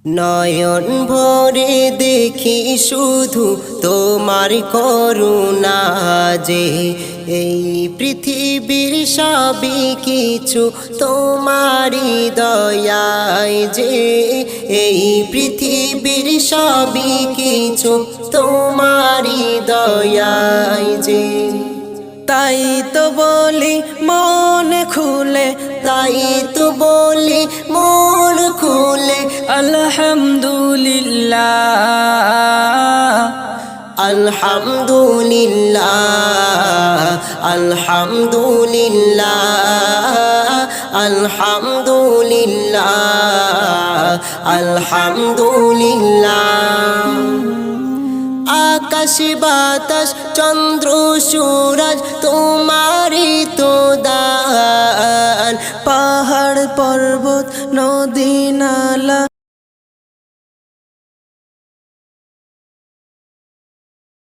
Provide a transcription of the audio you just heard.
নয়ন ভরে দেখি শুধু তোমার করুণা যে, এই পৃথিবীর সবই কিছু তোমারই দয়ায় যে, এই পৃথিবীর সবই কিছু তোমারই দয়ায় যে। তাই তো বলি মন খুলে, তাই তো বলি মন খুলে, আলহামদুলিল্লাহ আলহামদুলিল্লাহ আলহামদুলিল্লাহ আলহামদুলিল্লাহ আলহামদুলিল্লাহ। আকাশ বাতাস চন্দ্র সূরজ তোমারই তো দান, পাহাড় পর্বত নদী নালা